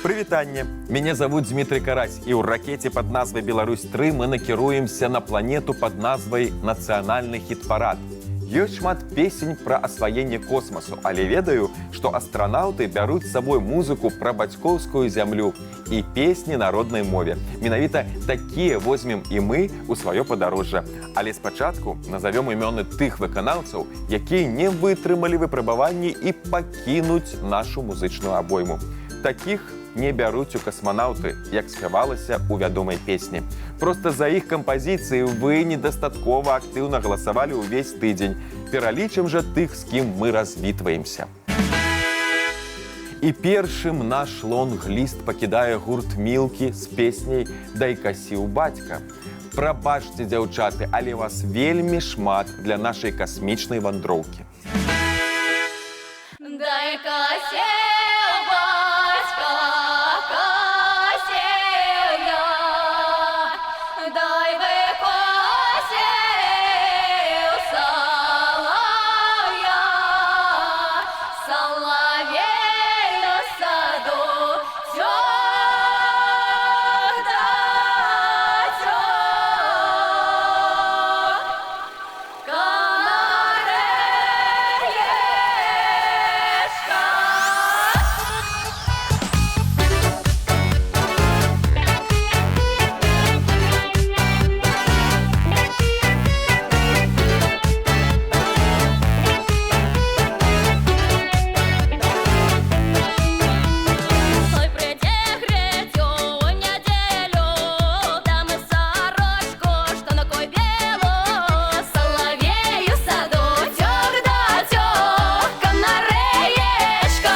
Прывітанне! Мяне зовут Дмитрий Карась, і ў ракете под назвай «Беларусь-3» мы накіруемся на планету под назвай «Нацыянальны хіт-парад». Ёсць шмат песень пра асваенне космасу, але ведаю, што астранаўты бяруць з сабой музыку пра бацькоўскую зямлю і песні на роднай мове. Менавіта такія возьмем і мы ў сваё падарожжа. Але спачатку назовём імёны тых выканаўцаў, якія не вытрымалі выпрабаванні і пакінуць нашу музычную абойму. Такіх не бяруць у касманаўты, як спявалася ў вядомай песні. Проста за іх кампазіцыі вы недастаткова актыўна галасавалі ўвесь тыдзень. Пералічым жа тых, з кім мы развітваемся. І першым наш лонг-ліст пакідае гурт «Мілкі» з песняй «Дай касіў бацька». Прабачце, дзяўчаты, але вас вельмі шмат для нашай касмічнай вандроўкі. Дай касіў бацька, касіў я, дай выкосіў салая, салавей у саду, цёк да цёк, канарэшка. Ой, прийде грецю у неділю, там і сорочку, що ногой білу, соловей у саду, тьох да тьох, канареєшка.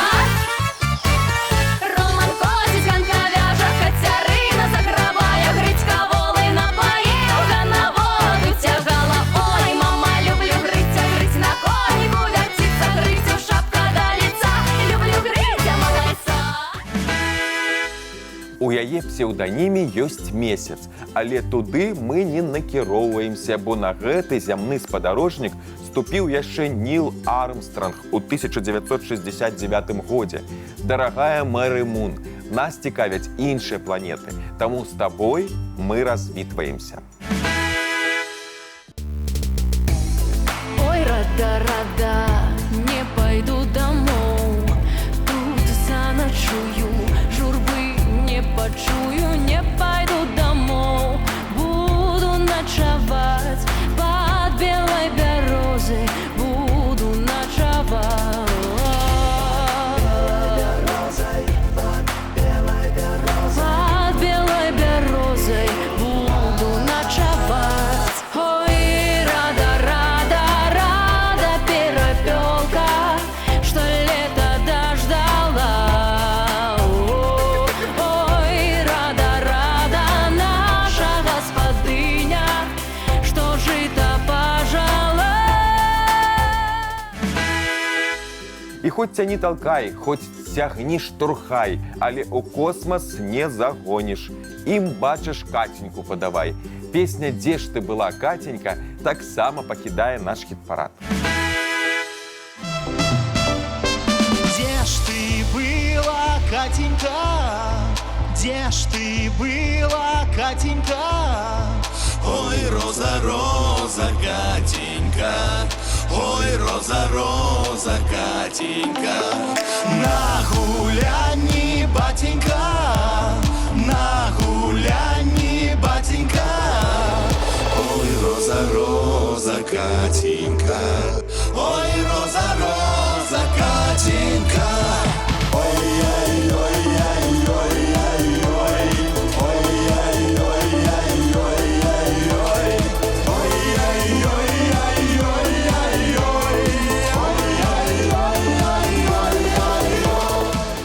Роман косить, ганка вяже, Катерина заграває, Грицька воли напоїв, Ганна воду тягала. Ой, мама, люблю Гриця, Гриць на коніку вертиться, Грицю шапка до лица, люблю Гриця малайца. У яе псеўданіме ёсць месяц, але туды мы не накіроўваемся, бо на гэты зямны спадарожнік ступіў яшчэ Ніл Армстронг у 1969 годзе. Дарагая Мэры Мун, нас цікавяць іншыя планеты, таму з табой мы развітваемся. Ой, рада, не пойду домой, тут заночую, журбы не почую, не пойду домой, буду ночевать под белой березой, буду ночевать. Под белой березой буду ночевать. Ой, рада, перепелка, что лето дождала. Ой, рада, наша господыня, что жито пожала. І хоць цяні талкай, хоць цягні штурхай, але ў космас не загоніш. Ім бачыш Катеньку падавай. Песня «Дзе ж ты была, Катенька» таксама пакідае наш хіт-парад. Где ж ты была, Катенька? Где ж ты была, Катенька? Ой, роза, роза, Катенька, ой, роза, роза, Катенька. На гулянні, батенька, на гулянні, батенька. Ой, роза, роза, Катенька, ой, роза, роза, Катенька. Ой, ой, ой, ой, ой, ой, ой, ой, ой, ой, ой, ой, ой, ой,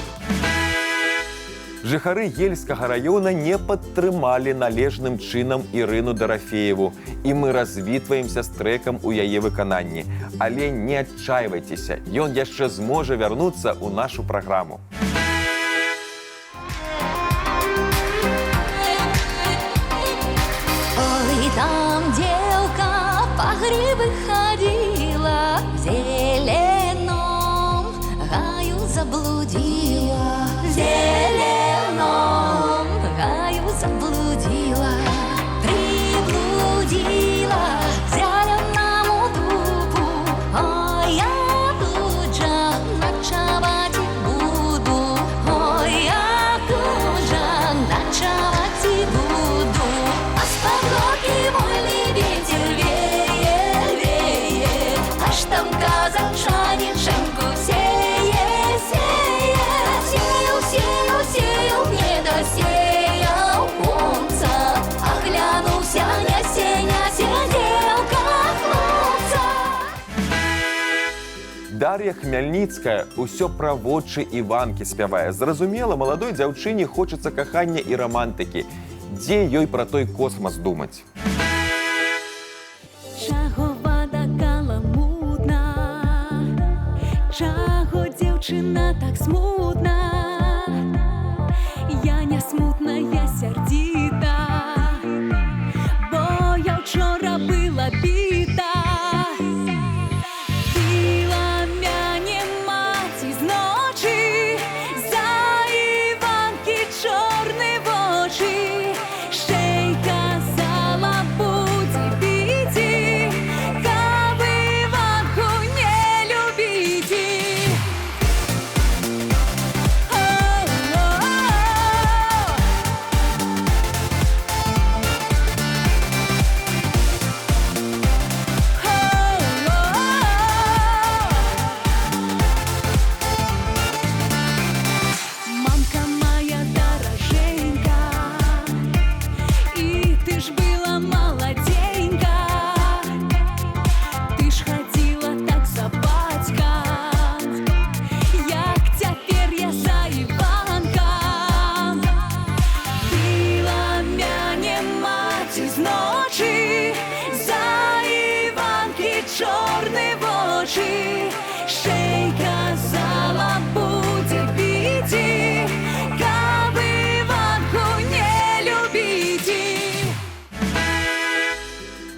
ой, ой, Жыхары Ельскага раёна не падтрымалі належным чынам Ірыну Дарафееву, і мы развітваемся з трэкам у яе выкананні. Але не адчайвайцеся, ён яшчэ зможа вярнуцца ў нашу праграму. Ой, там девка по грибы ходила, в зеленом гаю заблудила, в зеленом Дар'я Хмяльніцкая ўсё пра вочы Іванкі спявае. Зразумела, маладой дзяўчыне хочацца кахання і рамантыкі. Дзе ёй пра той космас думаць? Чаго вода каламутна, чаго дзяўчына так смутна. Я не смутна, я сярдзіта, бо я ўчора была біта. Біла мяне маці зночы, за Іванкі чорны вочы. Ще й казала, будзе біці, каб Іванку не любіці. Мамка моя дороженька, и ты ж была молоденька. Ты ж ходила так за батьком, як цяпер я за Іванком. Біла мяне маці зночы, за Іванкі чорны вочы. Ще й казала, будзе біці, каб Іванку не любіці.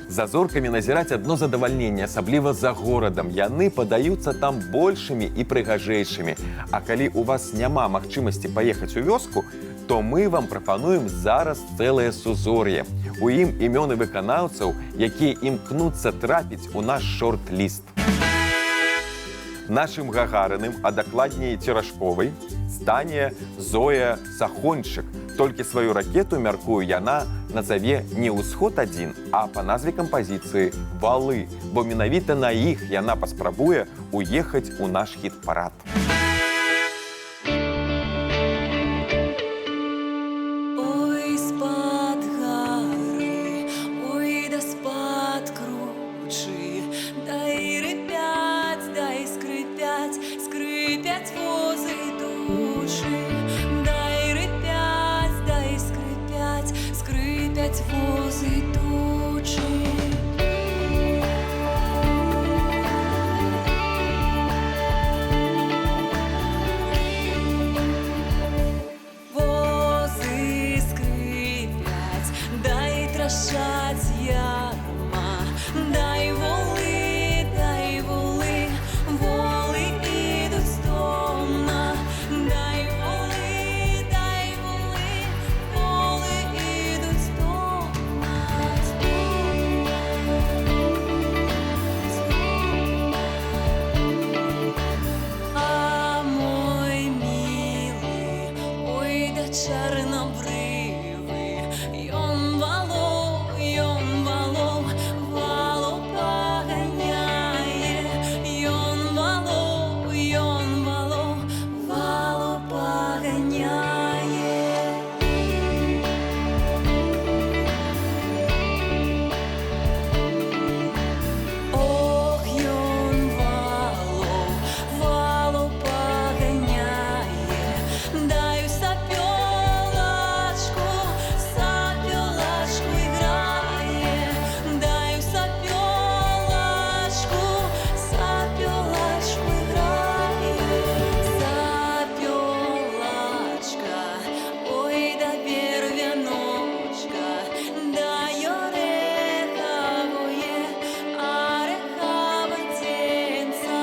За зоркамі назіраць адно задавальненне, асабліва за горадам. Яны падаюцца там большымі і прыгажэйшымі. А калі у вас няма магчымасці паехаць у вёску, то мы вам прапануем зараз цэлае сузор'е. У ім імёны выканаўцаў, якія імкнуцца трапіць у наш шорт-ліст. Нашым Гагарыным, а дакладней Церашковай, стане Зоя Сахончык. Толькі сваю ракету, мяркую, яна назаве не «Ўсход-1», а па назве кампазіцыі «Валы», бо менавіта на іх яна паспрабуе уехаць у наш хіт-парад. Ой, з-пад гары, ой, да з-пад кручы, дай рыпяць, дай скрипяць, скрипяць возы души. Дай рыпяць, дай скрипяць, скрипяць возы души. Возы скрипять, дай трашаць яма, дай волы, волы ідуць стомна. Дай волы, волы ідуць стомна. А мой милый, ой, да чорнобривий, ён валом, валом поганяє. Ён валом, валом поганяє. Ох, ён валом поганяє. Даю сапёлачку, играе. Даю сапёлачку, играе. Сапёлачка, ой, да бервяночка, дай ореховое, орехово тенца.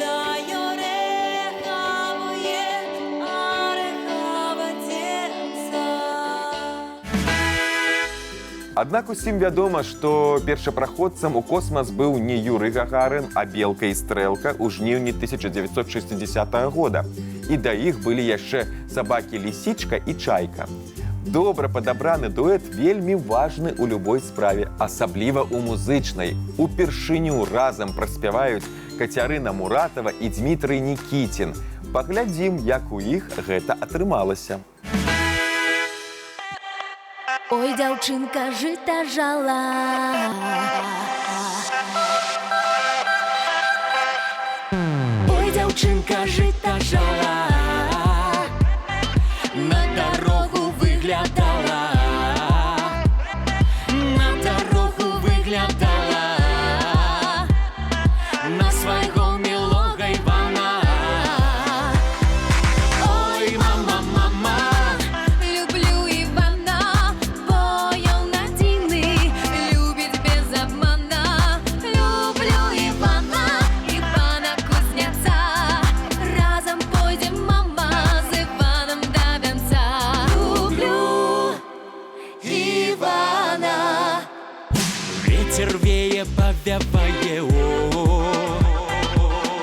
Дай ореховое, орехово тенца. Аднак усім вядома, што першапраходцам у космас быў не Юрый Гагарын, а Белка і Стрэлка ў жніўні 1960 года. І да іх былі яшчэ сабакі-лісічка і чайка. Добра падабраны дуэт вельмі важны ў любой справе, асабліва ў музычнай. Упершыню разам праспяваюць Кацярына Муратава і Дмітрый Нікітін. Паглядзім, як у іх гэта атрымалася. Ой, дзяўчынка жыта жала, дівчинка жита жала, на дорогу виглядала, на дорогу виглядала, на свого милого Івана. Ой, мама, мама, люблю Івана, бо он надійний, любить без обмана. Люблю Івана, Івана Кузнеця, разом пойдем, мама, з Іваном до венця. Люблю Івана. Ветер веє, повяває,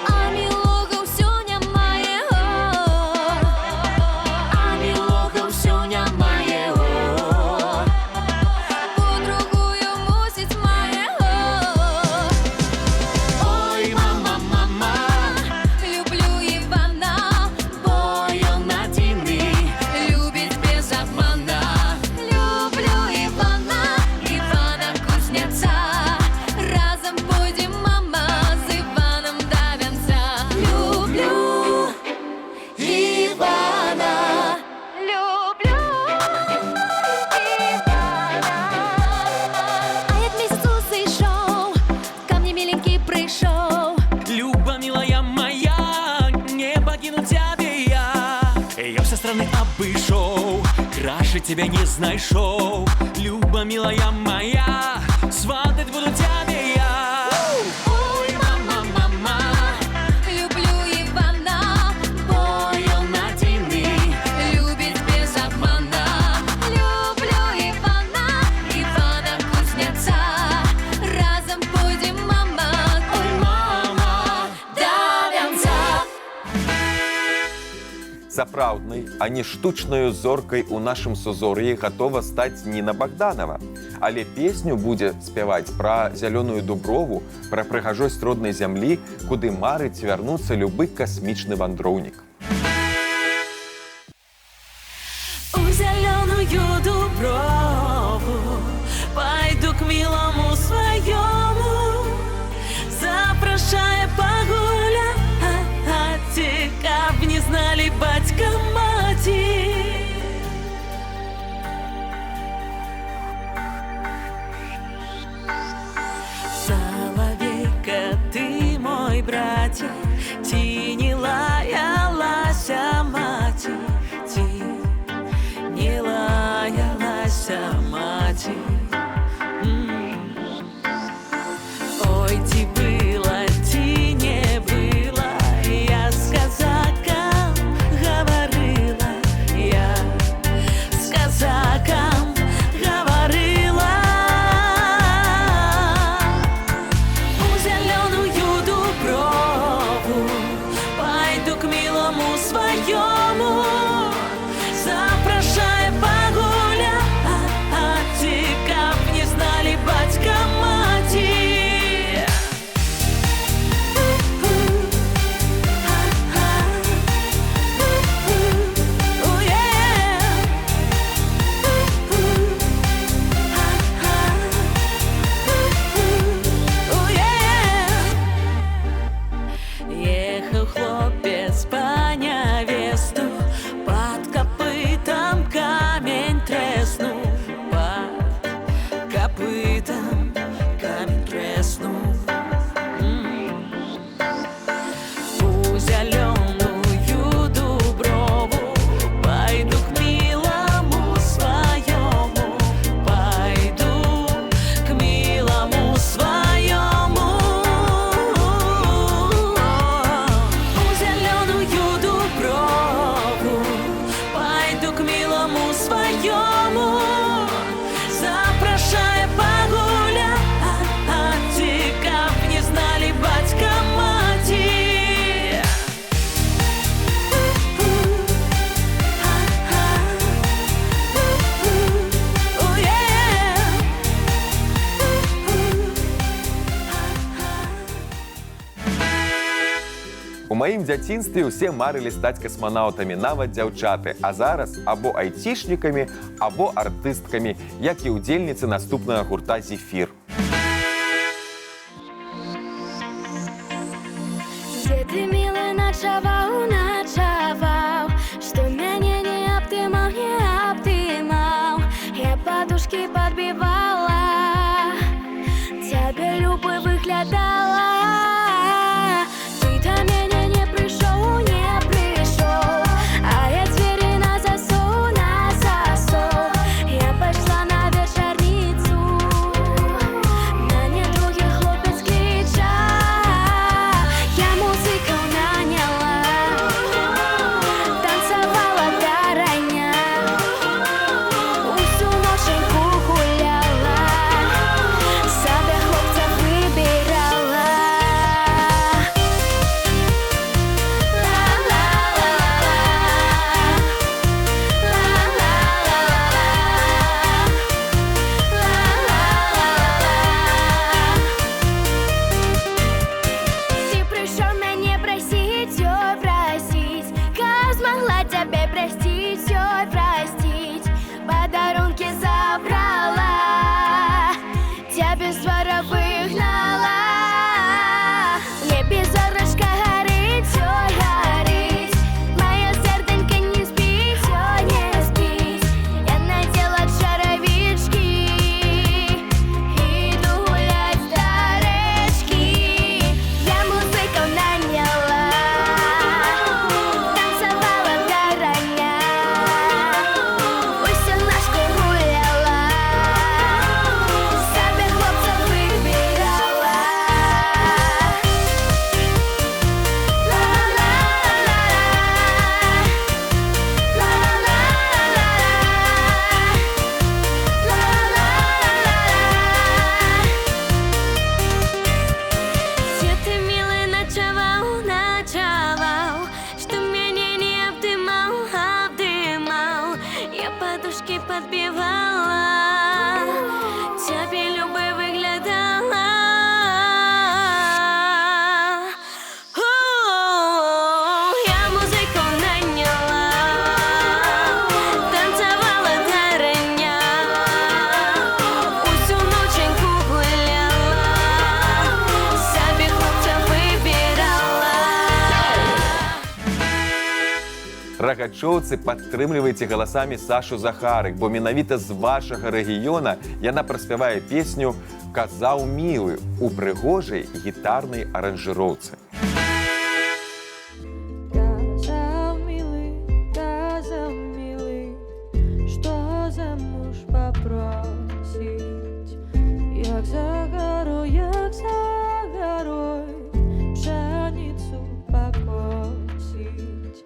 А милого всё немає, а милого всё немає, подругою мусить має. Ой, мама, мама, люблю Івана, бо он надійний, любить без обмана. Люблю Івана, Івана Кузнеця, разом пойдем, мама, з Іваном до венця. Люблю Івана, люблю Івана. А як місяць зійшов, ко мне миленький прийшов. Люба, милая моя, не покину тебе я. Я все страны обышел, краше тебя не знайшов. Люба, милая моя, сватать буду тебе я. Ой, мама, мама, люблю Івана, бо он надійний, любить без обмана. Люблю Івана, Івана Кузнеця, разом пойдем, мама, ой, мама, до венця. Сапраўднай, а не штучнаю зоркай у нашым сузор'і гатова стаць Ніна Богданова. Але песню будзе спяваць пра зялёную дуброву, пра прыгажосць роднай зямлі, куды марыць вярнуцца любы касмічны вандроўнік. У зеленую дуброву пойду к милому своему, запрошая погулять, каб не знали батька мати. Соловейка, ты мой братья, ти не лаялась мати, ти не лаялась мати. Ой, ти было, ти не было, я с казаком говорила, я с казаком говорила. У зеленую дуброву пойду к милому своему, запрошая погулять, каб не знали батька мати. Ехал хлопец по невесту, под копытом камень треснул, под копытом камень треснул. У зеленую дуброву пойду к милому своему, пойду к милому своему. У зеленую дуброву пойду к милому своему, запрошая погулять, каб не знали батька мати. У маім дзяцінстве ўсе марылі стаць касманаўтамі, нават дзяўчаты, а зараз або айцішнікамі, або артысткамі, як і ўдзельніцы наступнага гурта «Зефір». Где ты, милый, наша тебе простить, все простить. Подарунки забрала, тебя без двора выгнала. В небе зорушка горит, все горит. Моя серденька не спит, все не спит. Я надела чаровички, иду гулять с дорожки. Я музыку наняла, танцевала гороня, веселашку гуляла, себе хлопцев выбирала. Все ты, милый, ночевал, ночевал, что меня не обдымал, обдымал. Я подушки подбивала, тебе любой выглядала. Я музыку наняла, танцевала дороня, усю ноченьку гуляла, себе хлопцев выбирала. Рагачоўцы, падтрымлівайце галасамі Сашу Захарык, бо менавіта з вашага рэгіёна яна праспявае песню «Казаў мілы» у прыгожай гітарнай аранжыроўцы. Казал милый, что замуж попросить. Як за горой, пшеницу покосить.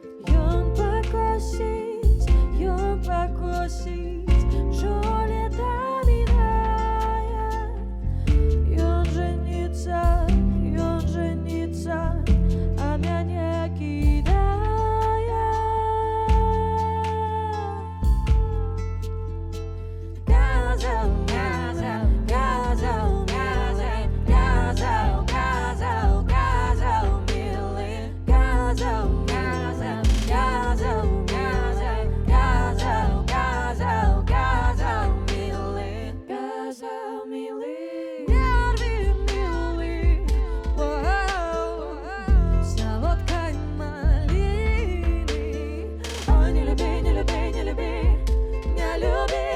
Ён покосить, жоле доминая. Ён женится, а меня кидая. Казал, милый, казал, милый, нервы милый, солодкой малины. Ой, не люби, не люби, не люби, не люби.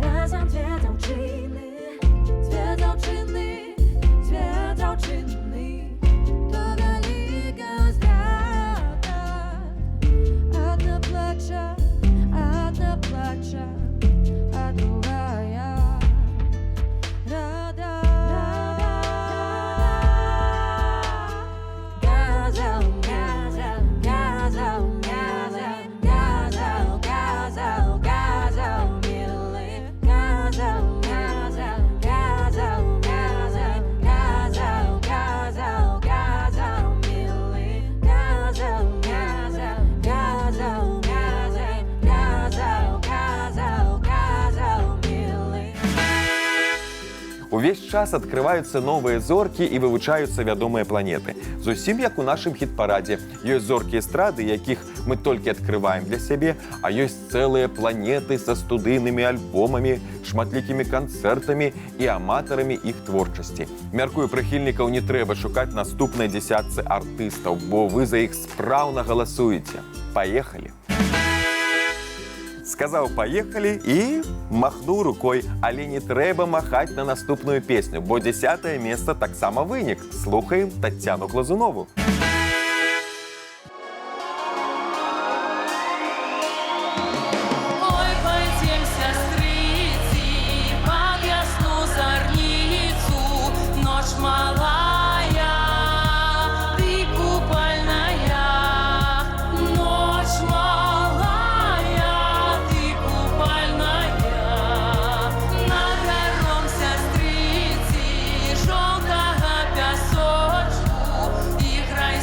Разом две девчины, то велика здрава. Одна плача, а другая рада. Казал, милый, казал, Увесь час адкрываюцца новыя зоркі і вывучаюцца вядомыя планеты. Зусім як у нашым хіт-парадзе. Ёсць зоркі эстрады, якіх мы толькі адкрываем для сябе, а ёсць цэлыя планеты са студыйнымі альбомамі, шматлікімі канцэртамі і аматарамі іх творчасці. Мяркую, прыхільнікаў не трэба шукаць наступнай дзесятцы артыстаў, бо вы за іх спраўна галасуеце. Паехалі! Сказаў «паехалі» і махнуў рукой, але не трэба махаць на наступную песню, бо 10-е месца таксама вынік. Слухаем Таццяну Глазунову. Ой, пойдем, сестрыцы, под ясну зорницу, ночь малая, ты купальная, ночь малая, ты купальная, на гором сестрыцы, желтого песочку, играй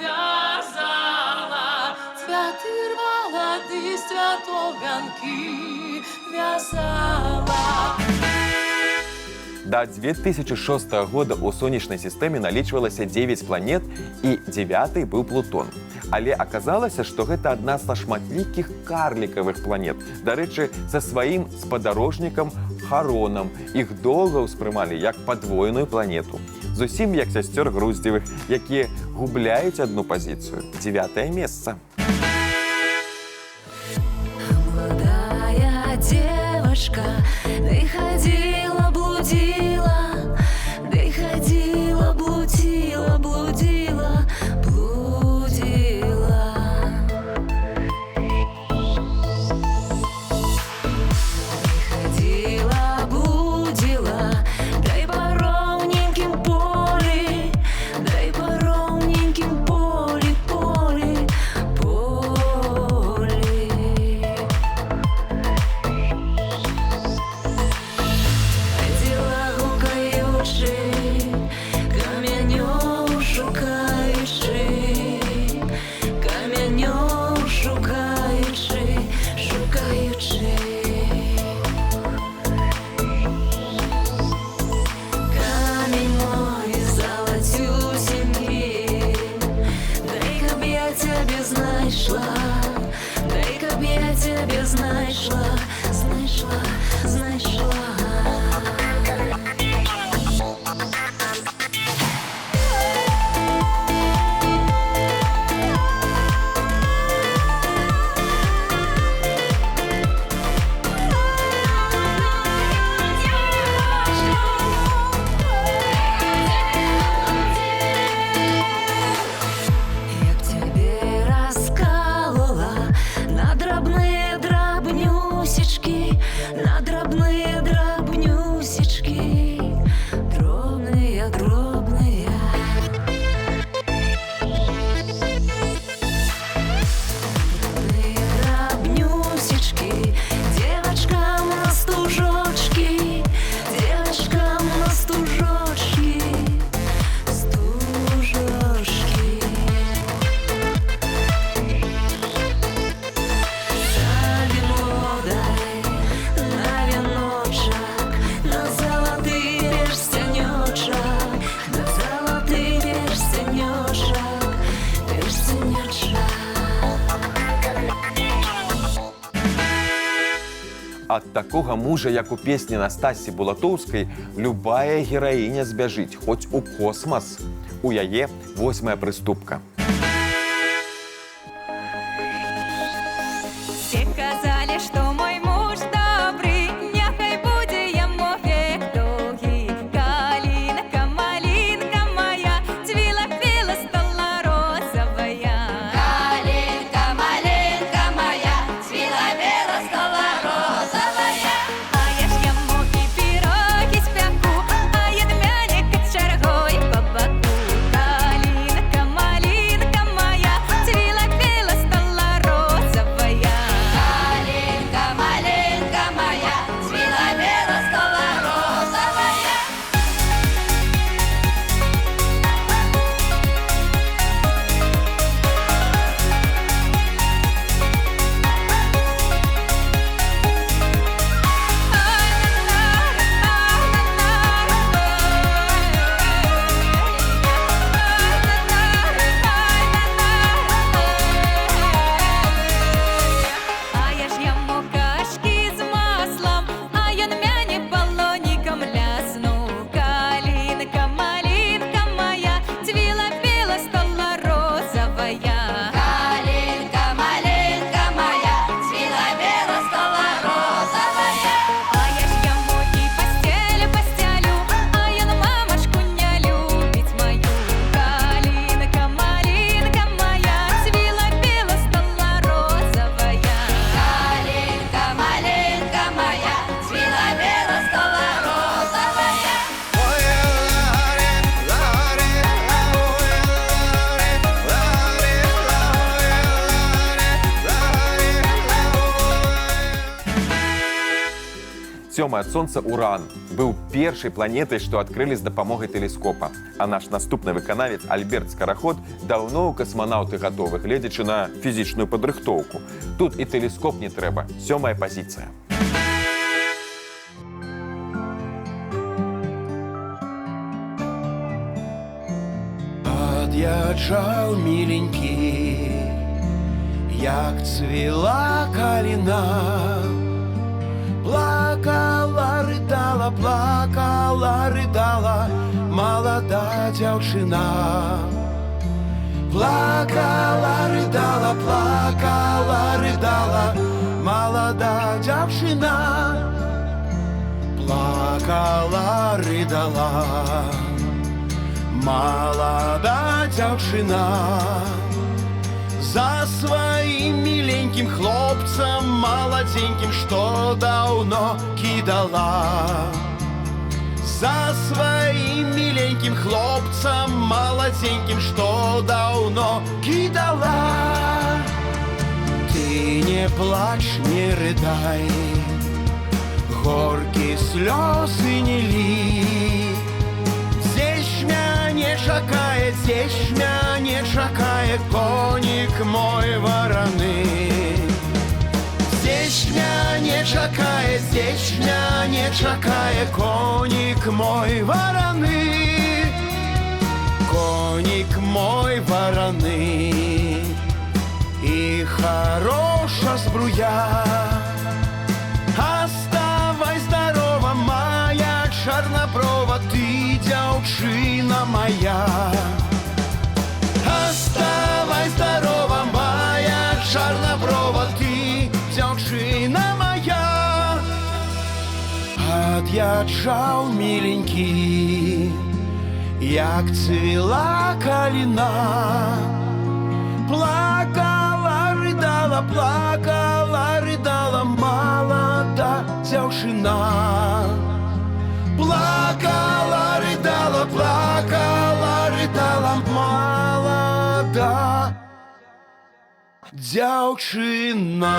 вязала, цвяты рвала, ты с цвятов вянки вязала. До 2006 года у сонечнай сістэме налічвалася 9 планет і 9-й быў Плутон. Але аказалася, што гэта адна са шматлікіх карлікавых планет. Дарэчы, са сваім спадарожнікам Харонам. Іх доўга ўспрымалі як падвойную планету. Зусім як сясцёр Груздзевых, якія губляюць адну пазіцыю. 9-е месца. Молодая девочка, ты ходила, блудила, ты ходила, блудила, блудила, блудила. Ты ходила, блудила, дай по ровненьким поле, дай по ровненьким поле, поле, поле. Ходила гукаючи, каменем шукаючи, каменем шукаючи, шукаючи. Камень мой золотюсенький, дай-ка б я тебе знайшла, дай-ка б я тебе знайшла, знайшла, знайшла. Я б тебе расколола на дробные дробнюсечки, на дробные дробнюсечки, дробные, дробные. Дробные дробнюсечки, девочкам на стужочки, девочкам на стужочки, стужочки. Дай на веночок, на золотый перстенечок, на золотый перстенечок, перстенечок. Ад такога мужа, як у песні Настасі Булатоўскай, любая гераіня збяжыць, хоць у космас. У яе 8-я прыступка. Все казали, что мой муж добрый, няхай буде яму век долгий. Калинка, малинка моя, цвіла-квіла, стала розовая. Калинка, малинка моя, цвіла-квіла, стала розовая. А я ж яму і пироги спяку, а ядмяник з чаргой по боку. Калинка, малинка Сёмы ад сонца Уран быў першай планетай, што адкрылі з дапамогай тэлескопа. А наш наступны выканавец Альберт Скараход даўно ў касманаўты гатовы, гледзячы на фізічную падрыхтоўку. Тут і тэлескоп не трэба. 7-я пазіцыя. Пад'язджаў миленькі, як цвіла каліна. Плакала, рыдала, плакала, рыдала молода дзяўчына. Плакала, рыдала, плакала, рыдала молода дзяўчына. Плакала, рыдала молода дзяўчына. За своим миленьким хлопцем молоденьким, что давно кидала. За своим миленьким хлопцем молоденьким, что давно кидала. Ты не плачь, не рыдай, горькие слезы не лей. Здесь меня не чакает, здесь меня не чакает коник мой вороны. Здесь меня не чакает, здесь меня не чакает коник мой вороны. Коник мой вороны. И хороша збруя. Оставай здорова, моя чорноброва, ты дзяўчына моя. Оставай здорова, моя чорноброва, ты дзяўчына моя. Ад'язджаў миленькі, як цвіла каліна. Плакала, рыдала, плакала, рыдала молода дзяўчына. Плакала, рыдала, плакала, рыдала молода дзяўчына.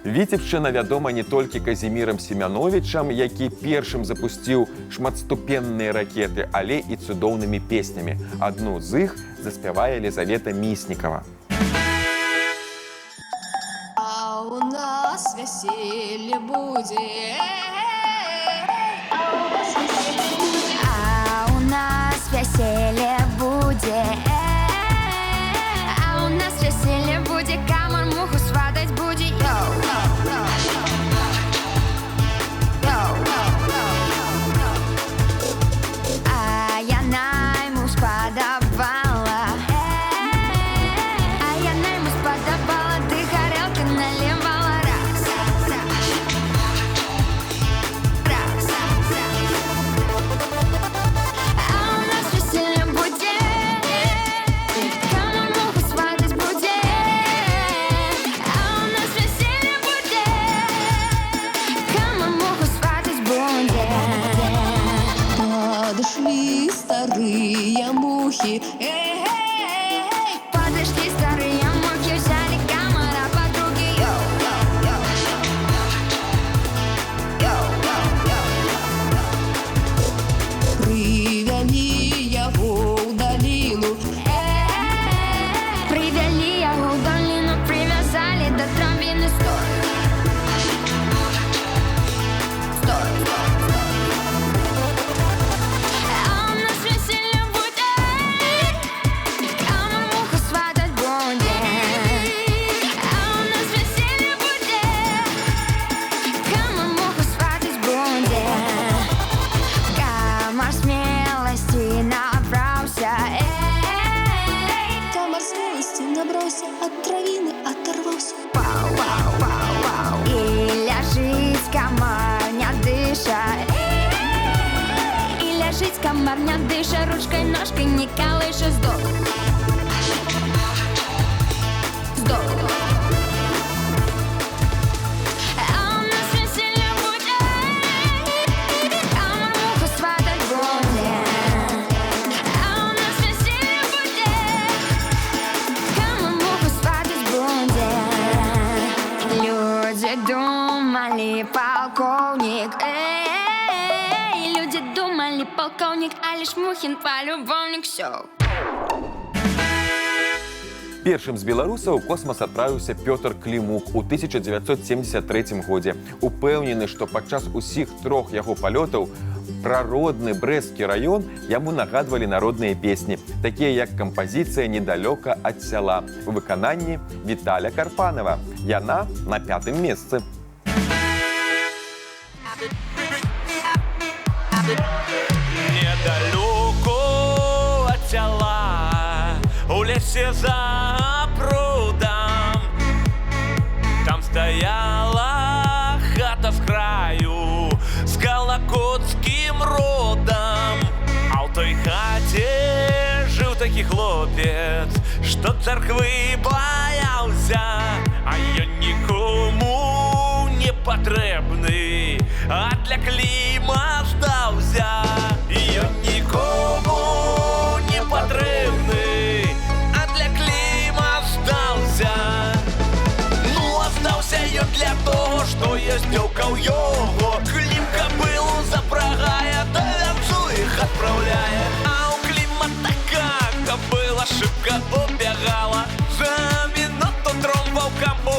Віцебшчына вядома не толькі Казімірам Семяновічам, які першым запусціў шматступенныя ракеты, але і цудоўнымі песнямі. Адну з іх заспявае Елизавета Міснікава. А у нас веселье будет. А у нас веселье будет. А у нас веселье будет. Камар муху сватать будет. Йоу. А я найму сподобала. А я найму сподобала. Ты горелка наливала раз. Раз. А у нас веселье будет. Камар муху сватать будет. А у нас веселье будет. Камар муху сватать будет. Подошли старые мухи, Подошли старые мухи, взяли камара подруги. Йоу, йоу, йоу. привели его в долину. Привели его в долину, привязали до травины. Стой. Стой. А у нас веселье будет. Камар муху сватать будет. А у нас веселье будет. Камар муху сватать будет. Камар смелости набрался. Камар смелости набрался, от травины оторвался. Вау, вау, вау, вау. И ляжит комар, не дыша. И ляжит комар, не дыша. Ручкой, ножкой не колыша. Сдох. Сдох. А у нас веселье будет. Камар муху сватать будет. А у нас веселье будет. Камар муху сватать будет. думал не полковник, а лишь Мухин полюбовник. Все. Першым з беларусаў у космас адправіўся Пётр Клімук у 1973 годзе. Упэўнены, што падчас усіх трох яго палётаў пра родны брэсцкі раён яму нагадвалі народныя песні, такія як кампазіцыя «Недалёка ад сяла» у выкананні Віталя Карпанова. Яна на 5-м месцы. Недалеко от села, у лесе за прудом, там стояла хата с краю с колокотским родом. А в той хате жил таки хлопец, что церкви боялся, а я никому не потребный, а для Клима здався. Я нікому не потрібний, а для Клима здався. Ну, а здався я для того, що я зділкав його. Клим кобилу запрягає, да венцу їх відправляє. А у Клима така кобила шибко оббігала, за минуту тром вовкам у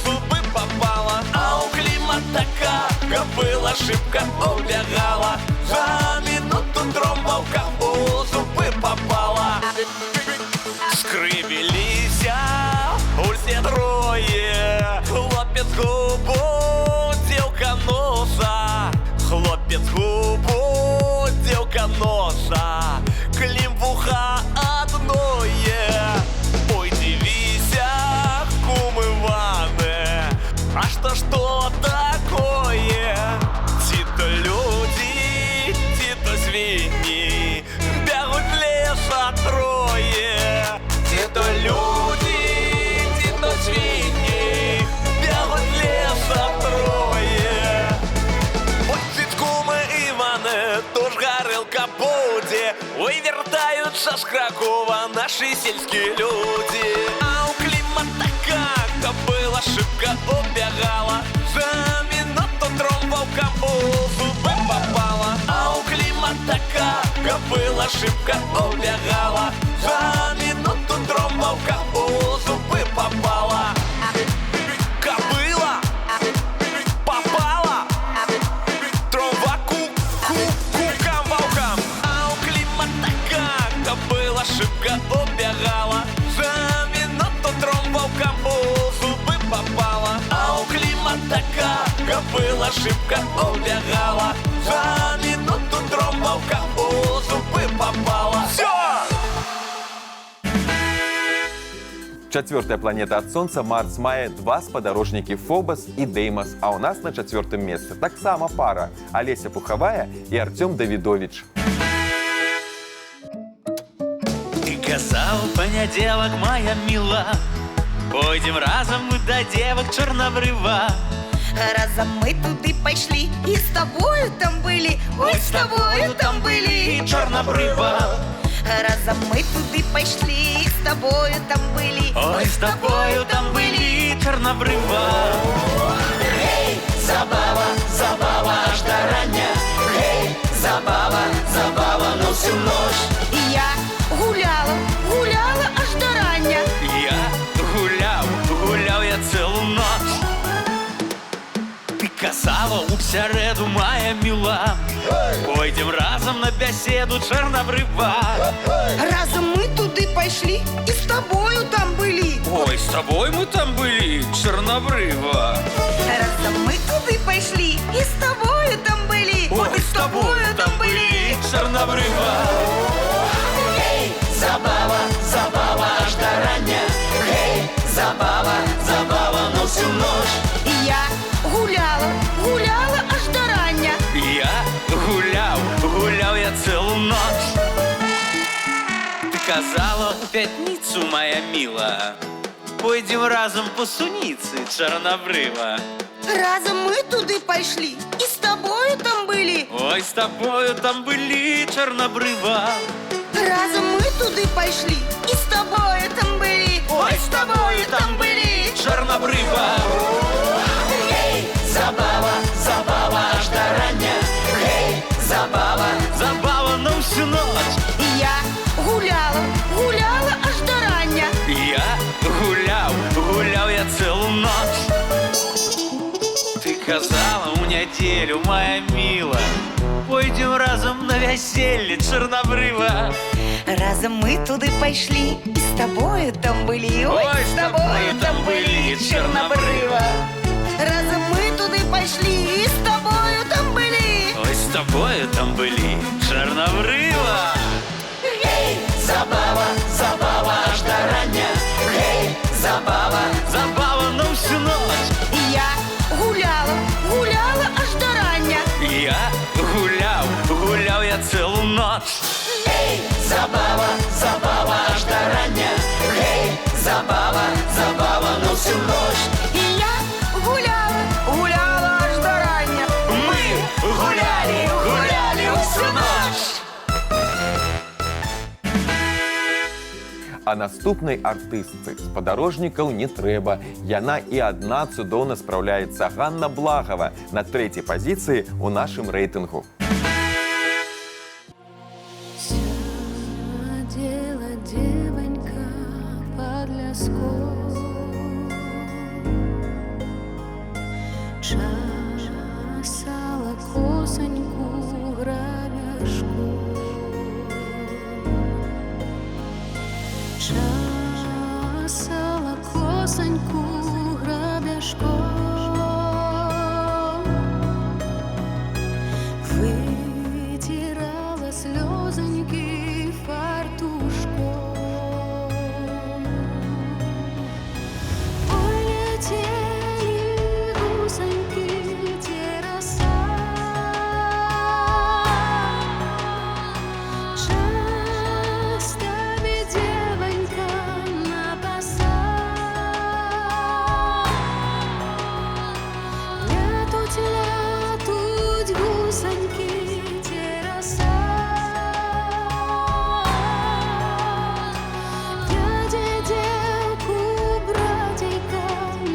зуби попала. А у Клима така кобила шибко оббігала, за минуту тром вовкам у зуби попала. Скривилися усі троє, хлопець губу, дівка носа, хлопець губу, дівка носа, Клим вуха одноє. Ой, дивися, кум Иване, а что такое? Ті-то люди, ті-то свині, бегуть леса троє. Ті-то люди, ті-то свині, бегуть леса троє. Ой, ці куми Іване, тож горілка буде. Ой, вертаються з Кракова наші сільські люди. А у Клима така кобила шибко оббігала, за минуту тром вовкам у зуби попала. А у Клима така кобила шибко оббігала, за минуту тром вовкам у зуби попала. Кобила попала, трова кукам вовкам. А у Клима така кобила шибко оббігала, за минуту тром вовкам у зуби попала. А у Клима така кобила шибко оббігала, за минуту тром вовкам у зуби попала. Все! Четвертая планета от Солнца, Марс, мае два спадарожнікі Фобос і Деймос, а у нас на 4-м месцы таксама пара Олеся Пуховая і Артем Давидович. Ты казал, понеделок, моя мила, пойдем разом мы до девок Чорнобрива. Разом мы туды пошли, и с тобою там были, ой, с тобою там были. Чорнобрива. Разом мы туды пошли, и с тобою там были, Ой, с тобою там были Чорнобрива. Эй, забава, забава, аж до рання. Эй, забава, забава, на всю ночь. И я гуляла, гуляла аж до рання. Я гуляв я цілу ніч. Ти казала у середу, моя мила, пойдем разом на беседу Чорнобрива. Разом мы туды пошли, и с тобою там были. Ой, с тобой мы там были, Чорнобрива. Разом мы туды пошли, и с тобою там были. Ой, с тобою там были, Чорнобрива. Эй, забава, забава, аж до рання. Эй, забава, забава, на всю ночь. И я гуляла, гуляла аж до рання. Я гуляв я цілу ніч. Ти казала у п'ятницю, моя мила, пойдем разом по суниці Чорнобрива. Разом мы туды пошли, и с тобою там были. Ой, с тобою там были Чорнобрива. Разом мы туды пошли, и с тобою там были. Ой, с тобою там были Чорнобрива. Эй, забава, забава, аж до рання. Эй, забава, Забава, всю ночь. Я гуляла, гуляла аж до рання. Я гуляв я цілу ніч. Ти казала у неділю, моя мила, пойдем разом на весілля Чорнобрива. Разом ми туди пішли, і з тобою там були. Ой, з тобою там були, Чорнобрива. Разом ми туди пішли, і з тобою там були. Ой, з тобою там були, Чорнобрива. Гей, Забава, забава аж до рання. Гей, забава, забава на всю ночь. я гуляла, гуляла аж до рання. Я гуляв я цілу ніч. Гей, Забава, забава аж до рання. Гей, забава, забава на всю ночь. я гуляла, гуляла аж до рання. Ми гуляли всю ночь. А наступнай артыстцы спадарожнікаў не трэба. Яна і адна цудоўна спраўляецца. Ганна Благова на 3-й пазіцыі ў нашым рэйтынгу. Сядела девонька под ляском, чесала косоньку грабяшком, чесала косоньку грабяшком, вытирала слезоньки фартушком. Ой, летели гусоньки, те роса, часто ведь девонька на посад. Лятуть гусоньки, те роса. Дядя девку, братейка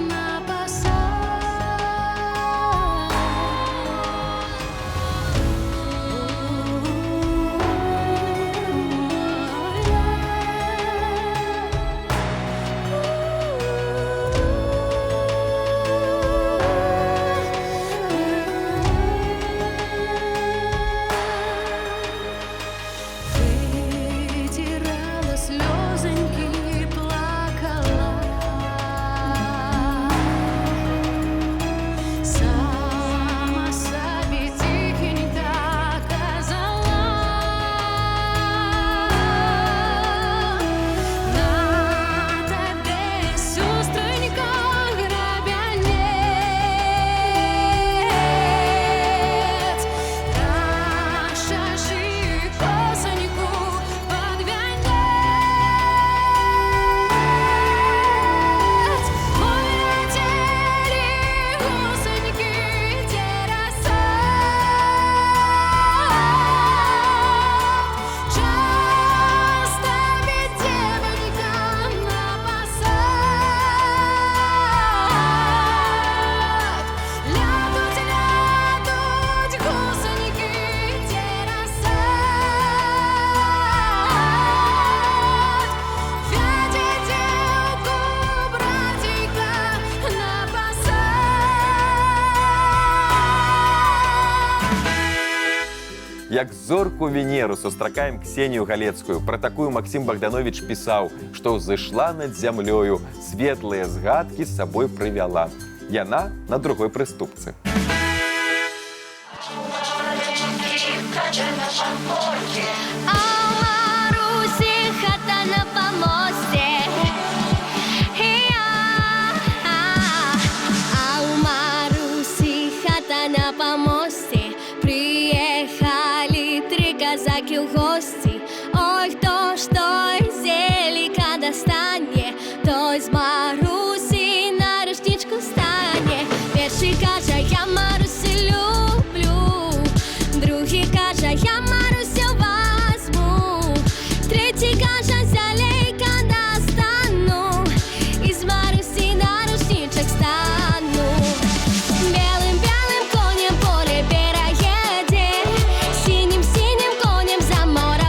на вытирала слезоньки, плакала. Сама собі тихенько казала: на тебе, сестренька, грабянець, розчеши косоньку под венець. Ой, летели гусоньки, те роса, часто ведь девонька на посад. Лятуть гусоньки, те роса, Федя девку, братейка на посад. Як зорку Венеру сустракаем Ксенію Галецкую. Пра такую Максім Богданович пісаў, што ўзышла над зямлёю, светлыя згадкі з сабой прывяла. Яна на другой прыступцы. А у Марусі хата на помості. А у Марусі хата на помості. Приїхали 3 козаки в гості. Ой, хто ж той зеліка достане, той з Марусі на рушничку стане. Перший каже: я Марусю люблю. Другий каже: я Марусю возьму. Третій каже: зелейка достану. Із Марусі на рушничок стану. Белым-белым конем поле переедет, синим-синим конем за море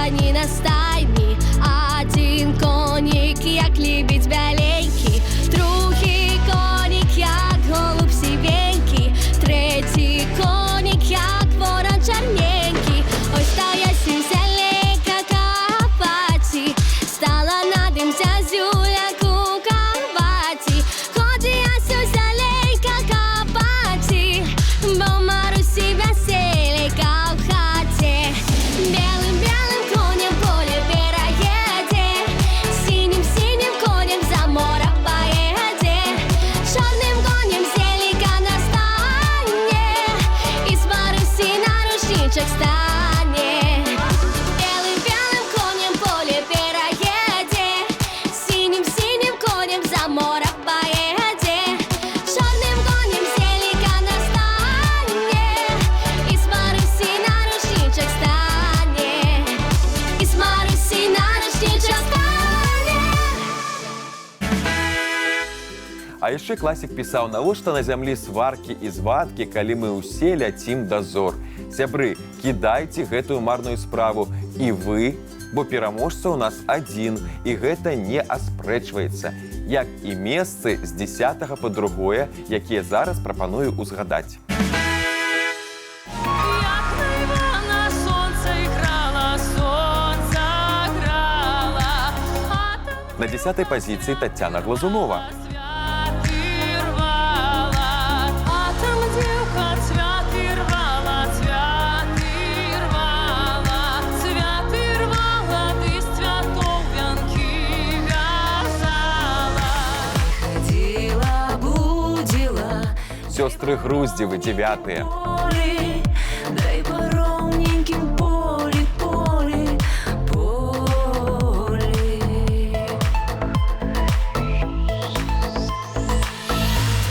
коні на стайні, один коник, як лебідь біленький, другий коник, як голуб сивенький, третій коник, як ворон чорненький. Ось та ясінь зелека капаті, стала над ним зязюля кукаваті. Ході ясю зелека капаті, бо Марусі веселенька в хаті. Белым-белым конем поле переедет, синим-синим конем за море поедет, черным конем зелика настанет, и с Маруси на рушничек станет. Белым-белым конем поле переедет, синим-синим конем за море поедет, черным конем зелика настанет, и с Маруси на рушничек станет, и с Маруси на рушничек станет. А яшчэ класік пісаў, навошта на зямлі сваркі і звадкі, калі мы ўсе ляцім дазор. Сябры, кідайце гэтую марную справу і вы, бо пераможца ў нас адзін, і гэта не аспрэчваецца, як і месцы з 10 па 2, якія зараз прапаную ўзгадаць. Як на Івана сонце грала, а там На 10-й пазіцыі Таццяна Глазунова. цвяты рвала, а там дзеўка цвяты рвала, ты з цвятоў вянкі вязала. Ходила, будила, Сёстры Груздзевы, 9-е. поле, дай по ровненьким поле, поле, поле.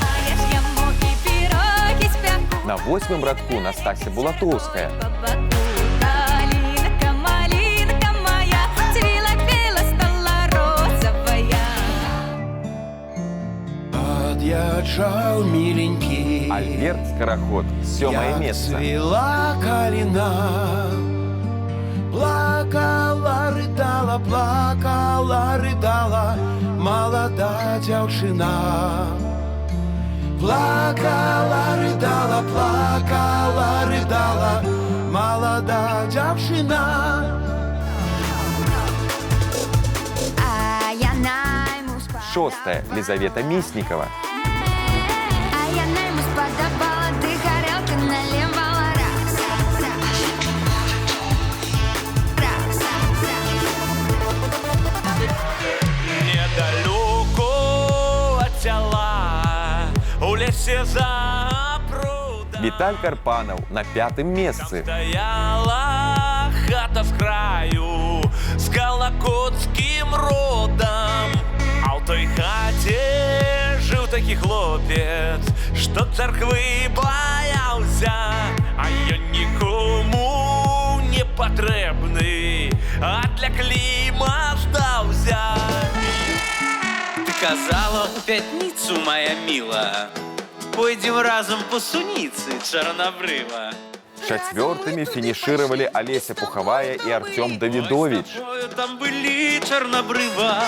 А я ж яму і пірогі спяку. На 8-м радку Настасья Булатоўская. По боку калинка, малинка моя, цвела-пела, стала розовая. Подъезжал миленький, Альберт Скороход, 7-е як место. цвела калина. Плакала, рыдала, плакала, рыдала молода дзяўчына. Плакала, рыдала, плакала, рыдала молода дзяўчына. А я найму спадабала. 6-е Лизавета Мисникова. А я найму спадабала, ты горелка наливала раз. Раз. Недалеко от села, у лесе за прудом Виталь Карпанов на 5-м месте. стояла хата с краю с колокотским родом. А в той хате жил таки хлопец, что церкви боялся, а я нікому не потребный, а для Клима здался. Ты казала в пятницу, моя мила, пойдем разом по сунице Чорнобрива. 4-ми финишировали Олеся Пуховая и Артем Давидович. Там были Чорнобрива.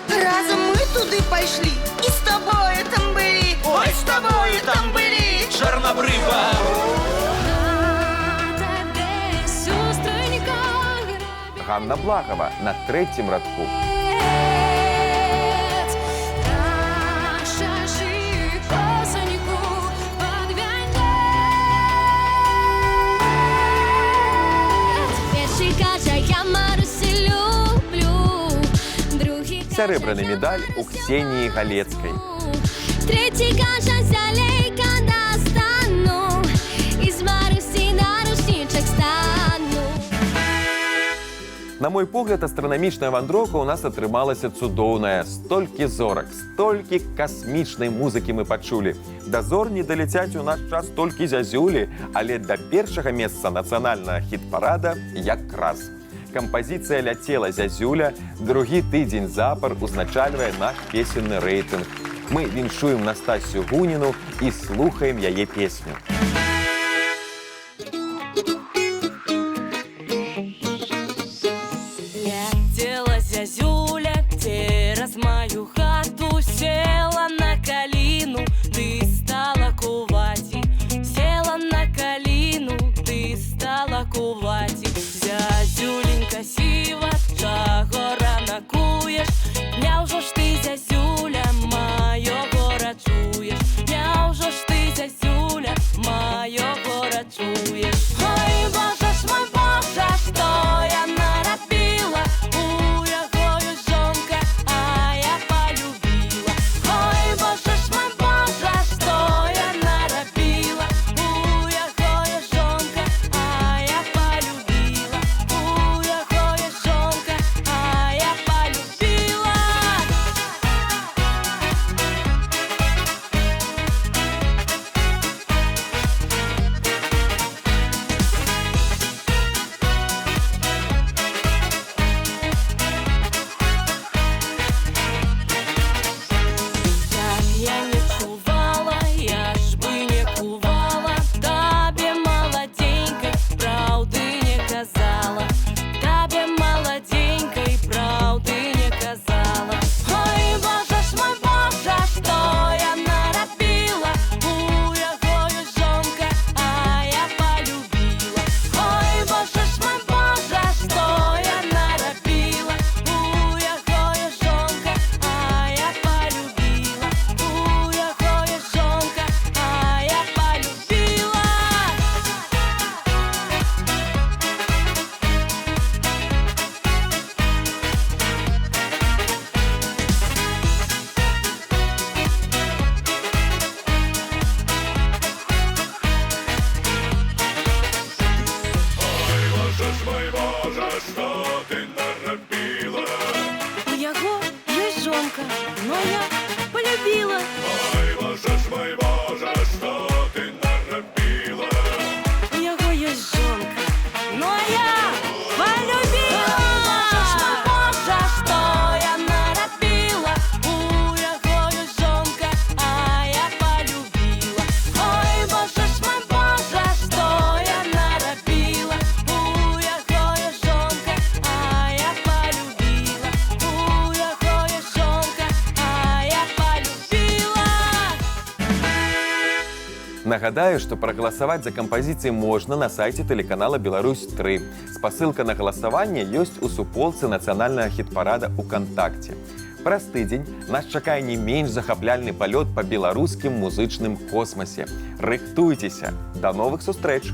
Разом мы туды пайшлі, і з тобою там былі, ой, з тобою там былі. Чорнобрива. Тебе, сестренька, Ганна Благова на 3-м радку. наша жи косонику под венец. Перший каже, я Марусю люблю, другий каже, Серебряная медаль у Ксении Галецкой. третій каже, залейка достану, і з Марусі на рушничок стану. На мой погляд, астранамічная вандроўка ў нас атрымалася цудоўная. Столькі зорак, столькі касмічнай музыкі мы пачулі. Да зор не даляцяць у наш час толькі зязюлі, але да першага месца нацыянальнага хіт-парада якраз. Кампазіцыя ляцела зязюля, другі тыдзень запар узначальвае наш песенны рэйтынг. Мы віншуем Настасью Гуніну і слухаем яе песню. У яго ёсць жонка, но я полюбила. У яго ёсць жонка, но я полюбила. Боже, што я нарабіла. У яго ёсць жонка, а я полюбила. Ой, боже ж мой, боже, што я нарабіла. У яго ёсць жонка, а я полюбила. У яго ёсць жонка, а я полюбила. Нагадаю, что проголосовать за композиции можно на сайте телеканала «Беларусь-3». Спасылка на голосование есть у суполцы нацыянальнага хіт-парада УКонтакте. Праз тыдзень нас чакае не менш захапляльны палёт па беларускім музычным космасе. Рыхтуйцеся! До новых сустрэч!